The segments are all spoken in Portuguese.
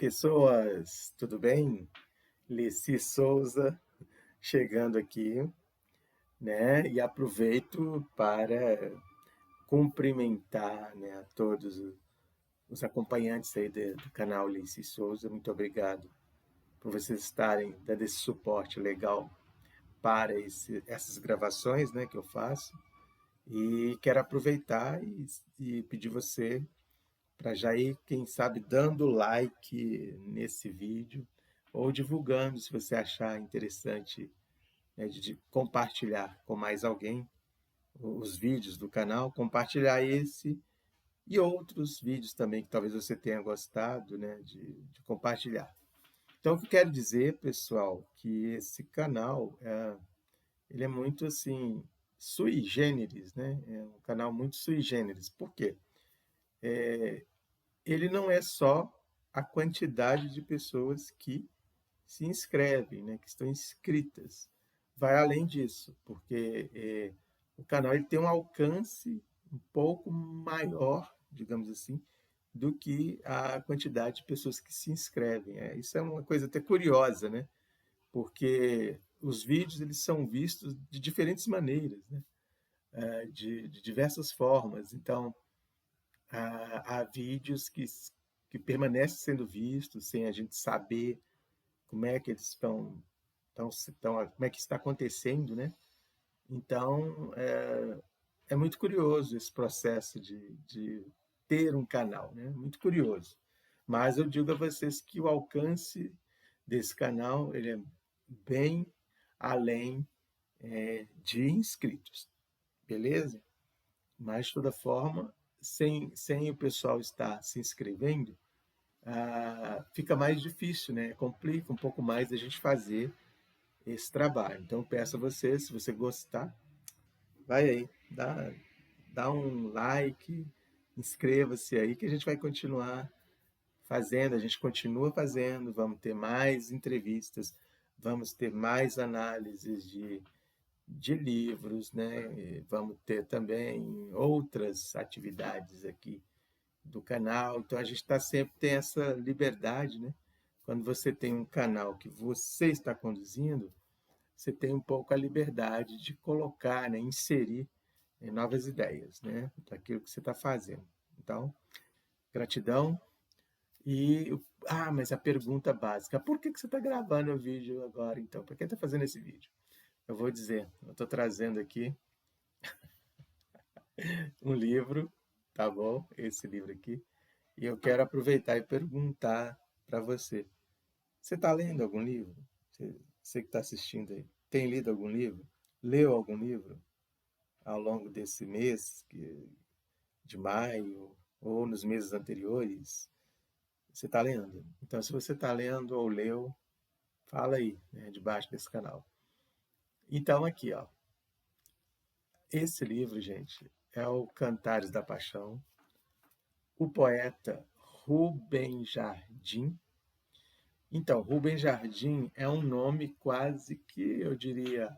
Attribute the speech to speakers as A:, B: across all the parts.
A: Pessoas, tudo bem? Leci Souza chegando aqui, né? E aproveito para cumprimentar, né, a todos os acompanhantes aí do canal Leci Souza. Muito obrigado por vocês estarem dando esse suporte legal para essas gravações, né, que eu faço. E quero aproveitar e pedir você para já ir, quem sabe, dando like nesse vídeo ou divulgando, se você achar interessante, né, de compartilhar com mais alguém os vídeos do canal, compartilhar esse e outros vídeos também que talvez você tenha gostado, né, de compartilhar. Então, o que eu quero dizer, pessoal, que esse canal, ele é muito assim, sui generis, né? É um canal muito sui generis. Por quê? Ele não é só a quantidade de pessoas que se inscrevem, né, que estão inscritas. Vai além disso, porque o canal ele tem um alcance um pouco maior, digamos assim, do que a quantidade de pessoas que se inscrevem. Isso é uma coisa até curiosa, né? Porque os vídeos eles são vistos de diferentes maneiras, né? De diversas formas. Então, há vídeos que permanecem sendo vistos sem a gente saber como é que eles como é que está acontecendo, né? Então, é muito curioso esse processo de ter um canal, né? Muito curioso. Mas eu digo a vocês que o alcance desse canal ele é bem além de inscritos, beleza? Mas, de toda forma, sem o pessoal estar se inscrevendo, fica mais difícil, né? Complica um pouco mais a gente fazer esse trabalho. Então, peço a você, se você gostar, vai aí, dá um like, inscreva-se aí que a gente vai continuar fazendo, a gente continua fazendo, vamos ter mais entrevistas, vamos ter mais análises de livros, né? E vamos ter também outras atividades aqui do canal. Então a gente está sempre tem essa liberdade, né? Quando você tem um canal que você está conduzindo, você tem um pouco a liberdade de colocar, né, inserir novas ideias, né, daquilo que você está fazendo. Então, gratidão. E, mas a pergunta básica, por que você está gravando o vídeo agora, então? Por que está fazendo esse vídeo? Eu vou dizer, eu estou trazendo aqui um livro, tá bom? Esse livro aqui. E eu quero aproveitar e perguntar para você. Você está lendo algum livro? Você que está assistindo aí, tem lido algum livro? Leu algum livro ao longo desse mês de maio ou nos meses anteriores? Você está lendo? Então, se você está lendo ou leu, fala aí, né, debaixo desse canal. Então, aqui, ó, esse livro, gente, é o Cantares da Paixão. O poeta Rubem Jardim. Então, Rubem Jardim é um nome quase que, eu diria,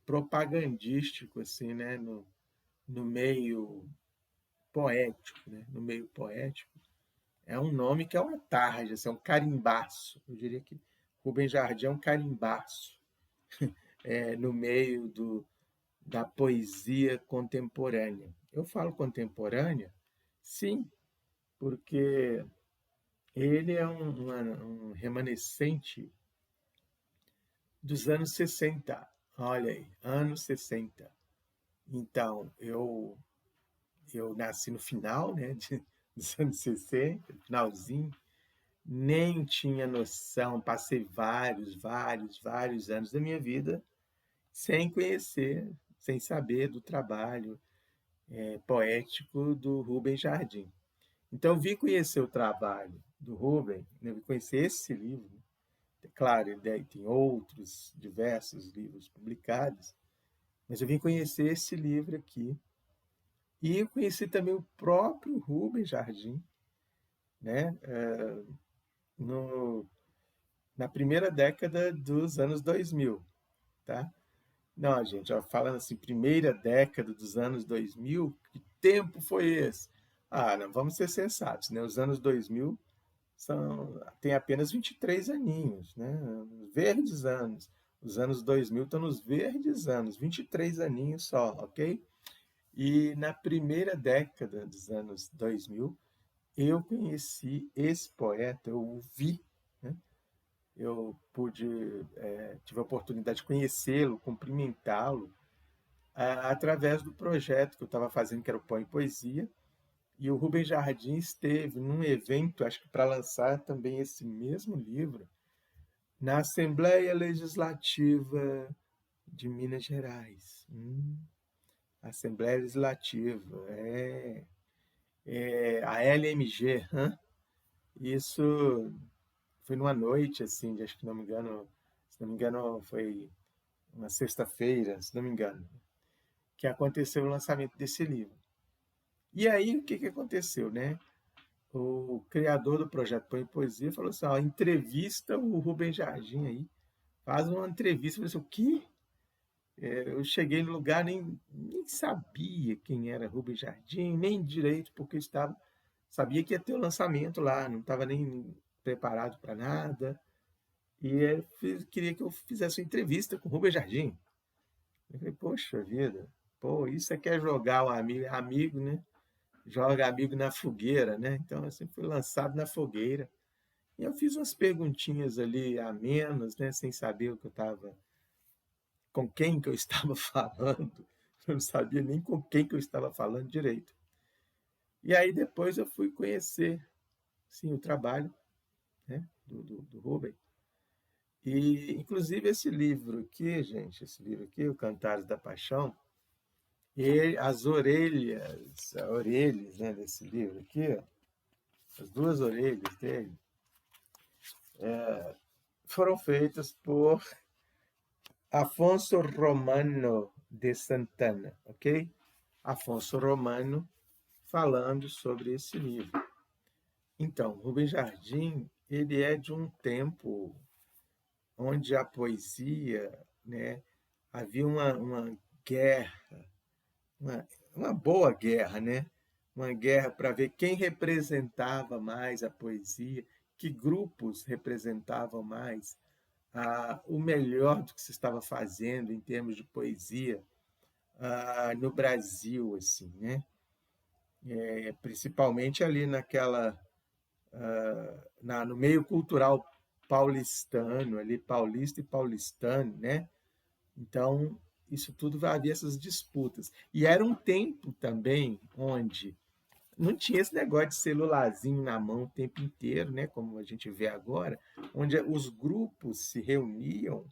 A: propagandístico, assim, né, no meio poético, né, no meio poético. É um nome que é uma tarja, assim, é um carimbaço. Eu diria que Rubem Jardim é um carimbaço no meio da poesia contemporânea. Eu falo contemporânea, sim, porque ele é um remanescente dos anos 60. Olha aí, anos 60. Então, eu nasci no final, né, dos anos 60, finalzinho, nem tinha noção, passei vários anos da minha vida sem conhecer, sem saber do trabalho poético do Rubem Jardim. Então, eu vim conhecer o trabalho do Rubem, né, eu vim conhecer esse livro. Claro, ele tem outros diversos livros publicados, mas eu vim conhecer esse livro aqui. E eu conheci também o próprio Rubem Jardim, né, no, na primeira década dos anos 2000, tá? Não, gente, ó, falando assim, primeira década dos anos 2000, que tempo foi esse? Não, vamos ser sensatos, né? Os anos 2000 tem apenas 23 aninhos, né? Verdes anos. Os anos 2000 estão nos verdes anos, 23 aninhos só, ok? E na primeira década dos anos 2000, eu conheci esse poeta, eu o vi, né? Eu tive a oportunidade de conhecê-lo, cumprimentá-lo, através do projeto que eu estava fazendo, que era o Põe Poesia, e o Rubem Jardim esteve num evento, acho que para lançar também esse mesmo livro, na Assembleia Legislativa de Minas Gerais. Assembleia Legislativa, a LMG, hã? Isso foi numa noite, assim, acho que se não me engano, foi uma sexta-feira, se não me engano, que aconteceu o lançamento desse livro. E aí, o que que aconteceu, né? O criador do projeto Põe Poesia falou assim, ó, entrevista o Rubem Jardim aí, faz uma entrevista. Eu falei assim, o quê? Eu cheguei no lugar, nem sabia quem era Rubem Jardim, nem direito, porque sabia que ia ter o lançamento lá, não estava nem preparado para nada. E queria que eu fizesse uma entrevista com o Rubem Jardim. Eu falei, poxa vida, pô, isso é que é jogar o amigo, né? Joga amigo na fogueira, né? Então, assim, fui lançado na fogueira. E eu fiz umas perguntinhas ali a menos, né? Sem saber com quem que eu estava falando. Eu não sabia nem com quem que eu estava falando direito. E aí depois eu fui conhecer, sim, o trabalho, né? Do Rubem. E, inclusive, esse livro aqui, gente, esse livro aqui, O Cantares da Paixão, e as orelhas, né, desse livro aqui, ó, as duas orelhas dele, foram feitas por Afonso Romano de Santana, ok? Afonso Romano falando sobre esse livro. Então, Rubem Jardim, ele é de um tempo onde a poesia, né, havia uma guerra, uma boa guerra, né? Uma guerra para ver quem representava mais a poesia, que grupos representavam mais o melhor do que se estava fazendo em termos de poesia no Brasil, assim, né? Principalmente ali no meio cultural paulistano, ali paulista e paulistano, né? Então, isso tudo havia essas disputas. E era um tempo também onde não tinha esse negócio de celularzinho na mão o tempo inteiro, né? Como a gente vê agora, onde os grupos se reuniam,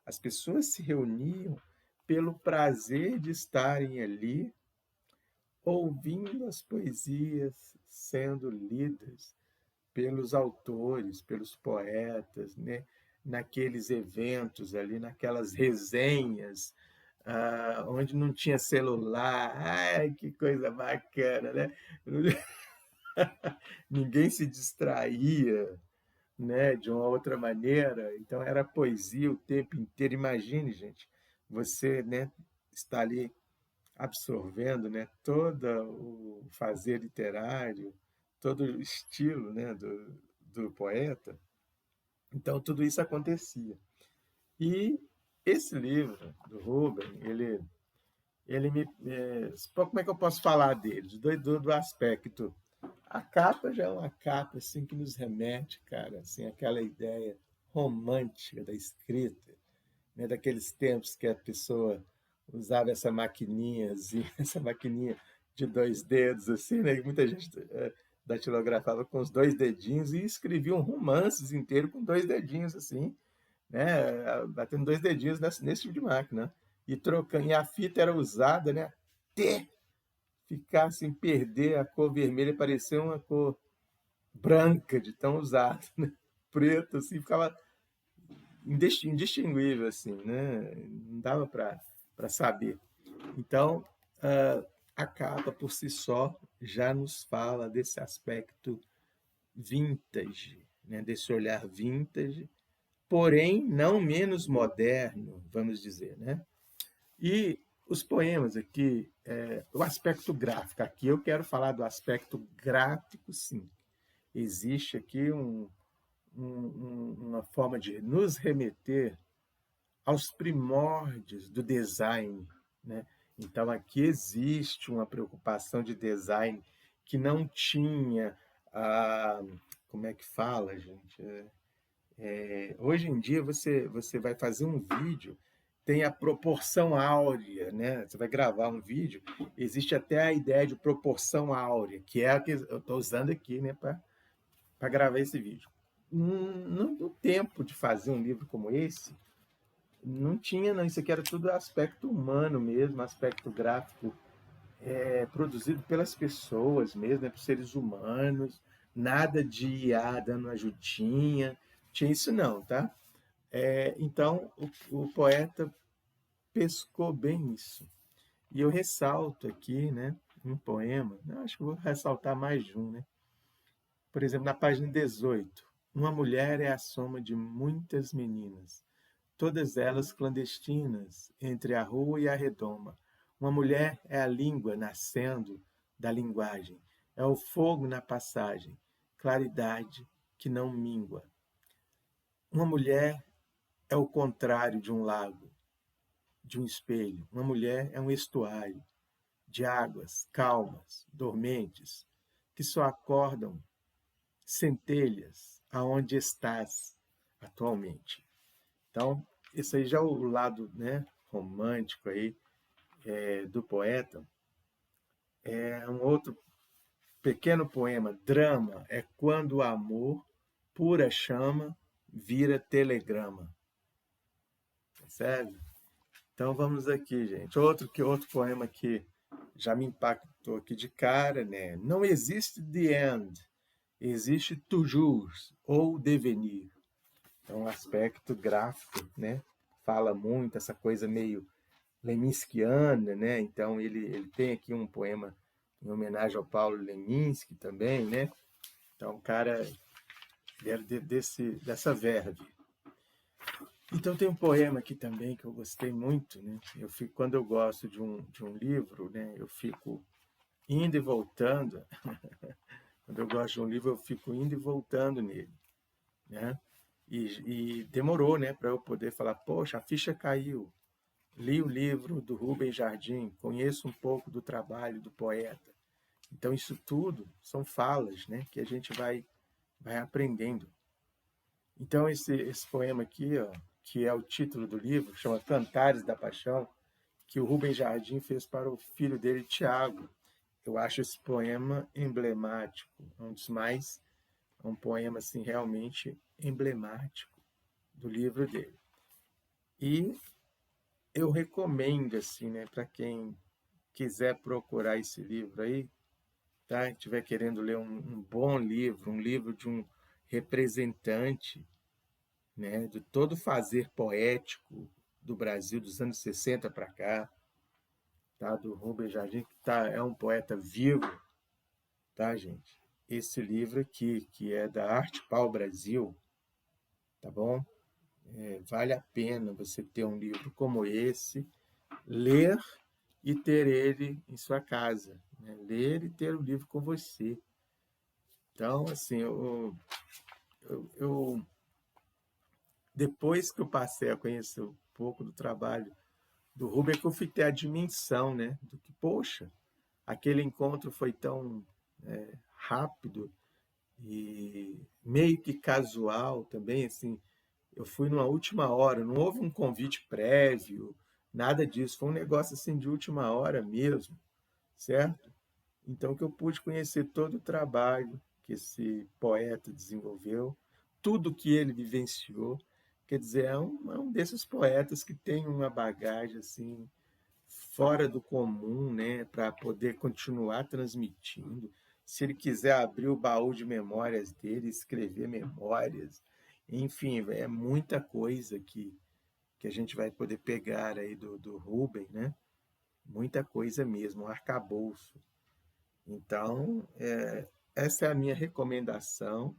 A: as pessoas se reuniam pelo prazer de estarem ali ouvindo as poesias sendo lidas pelos autores, pelos poetas, né? Naqueles eventos ali, naquelas resenhas, onde não tinha celular. Ai, que coisa bacana, né? Ninguém se distraía, né, de uma outra maneira. Então era poesia o tempo inteiro. Imagine, gente, você, né, está ali absorvendo, né, todo o fazer literário, todo o estilo, né, do poeta. Então tudo isso acontecia. E esse livro do Rubem, ele como é que eu posso falar dele? Do aspecto. A capa já é uma capa assim que nos remete, cara, assim, aquela ideia romântica da escrita, né, daqueles tempos que a pessoa usava essa maquininha, assim, essa maquininha de dois dedos, assim, né? Muita gente datilografava com os dois dedinhos e escreviam romances inteiros com dois dedinhos, assim, né? Batendo dois dedinhos nesse tipo de máquina. E trocando, e a fita era usada, né? Até ficar sem perder a cor vermelha, parecia uma cor branca de tão usada, né? Preto, assim, ficava indistinguível, assim, né? Não dava para saber. Então, a capa por si só já nos fala desse aspecto vintage, né? Desse olhar vintage, porém não menos moderno, vamos dizer, né? E os poemas aqui, o aspecto gráfico, aqui eu quero falar do aspecto gráfico, sim. existe aqui uma forma de nos remeter aos primórdios do design, né? Então, aqui existe uma preocupação de design que não tinha a... Como é que fala, gente? Hoje em dia, você vai fazer um vídeo, tem a proporção áurea, né? Você vai gravar um vídeo, existe até a ideia de proporção áurea, que é a que eu estou usando aqui, né, para gravar esse vídeo. No tempo de fazer um livro como esse, não tinha, não. Isso aqui era tudo aspecto humano mesmo, aspecto gráfico, produzido pelas pessoas mesmo, né, por seres humanos, nada de IA dando ajudinha, tinha isso não, tá? Então, o poeta pescou bem isso. E eu ressalto aqui, né, um poema, eu acho que eu vou ressaltar mais de um, né? Por exemplo, na página 18, uma mulher é a soma de muitas meninas, todas elas clandestinas, entre a rua e a redoma. Uma mulher é a língua nascendo da linguagem, é o fogo na passagem, claridade que não míngua. Uma mulher é o contrário de um lago, de um espelho. Uma mulher é um estuário de águas calmas, dormentes, que só acordam centelhas aonde estás atualmente. Então, esse aí já é o lado, né, romântico aí, do poeta. É um outro pequeno poema, drama, é quando o amor, pura chama, vira telegrama. Percebe? Então vamos aqui, gente. Outro poema que já me impactou aqui de cara, né? Não existe the end, existe toujours ou devenir. Então, o aspecto gráfico, né? Fala muito essa coisa meio leminskiana, né? Então, ele tem aqui um poema em homenagem ao Paulo Leminski também, né? Então, o cara era dessa verve. Então, tem um poema aqui também que eu gostei muito, né? Quando eu gosto de um livro, né? Eu fico indo e voltando. Quando eu gosto de um livro, eu fico indo e voltando nele, né? E demorou, né, para eu poder falar, poxa, a ficha caiu. Li o livro do Rubem Jardim, conheço um pouco do trabalho do poeta. Então, isso tudo são falas, né, que a gente vai aprendendo. Então, esse poema aqui, ó, que é o título do livro, chama Cantares da Paixão, que o Rubem Jardim fez para o filho dele, Tiago. Eu acho esse poema emblemático, um poema assim realmente emblemático do livro dele. E eu recomendo assim, né, para quem quiser procurar esse livro aí, tá? Estiver querendo ler um bom livro, um livro de um representante, né, de todo o fazer poético do Brasil dos anos 60 para cá, tá? Do Rubem Jardim, que é um poeta vivo, tá, gente? Esse livro aqui, que é da Arte Pau Brasil, tá bom? Vale a pena você ter um livro como esse, ler e ter ele em sua casa, né? Ler e ter o livro com você. Então, assim, depois que eu passei a conhecer um pouco do trabalho do Rubem, que eu fui ter a dimensão, né, do que, poxa, aquele encontro foi tão rápido e meio que casual também, assim, eu fui numa última hora, não houve um convite prévio, nada disso, foi um negócio assim de última hora mesmo, certo? Então que eu pude conhecer todo o trabalho que esse poeta desenvolveu, tudo que ele vivenciou, quer dizer, é um desses poetas que tem uma bagagem assim fora do comum, né, para poder continuar transmitindo. Se ele quiser abrir o baú de memórias dele, escrever memórias, enfim, é muita coisa que a gente vai poder pegar aí do Rubem, né? Muita coisa mesmo, um arcabouço. Então, essa é a minha recomendação,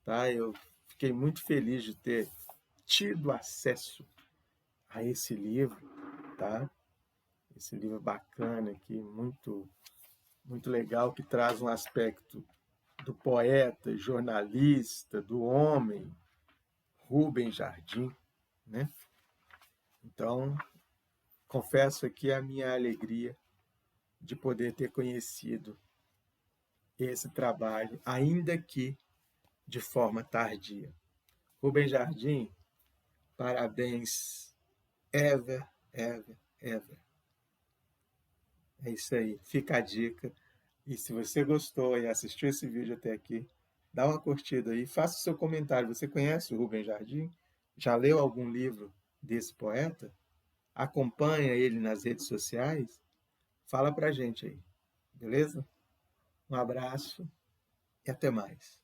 A: tá? Eu fiquei muito feliz de ter tido acesso a esse livro, tá? Esse livro bacana aqui, muito, muito legal, que traz um aspecto do poeta, jornalista, do homem, Rubem Jardim, né? Então, confesso aqui a minha alegria de poder ter conhecido esse trabalho, ainda que de forma tardia. Rubem Jardim, parabéns, ever, ever, ever. É isso aí, fica a dica. E se você gostou e assistiu esse vídeo até aqui, dá uma curtida aí, faça o seu comentário. Você conhece o Rubem Jardim? Já leu algum livro desse poeta? Acompanha ele nas redes sociais? Fala pra gente aí, beleza? Um abraço e até mais.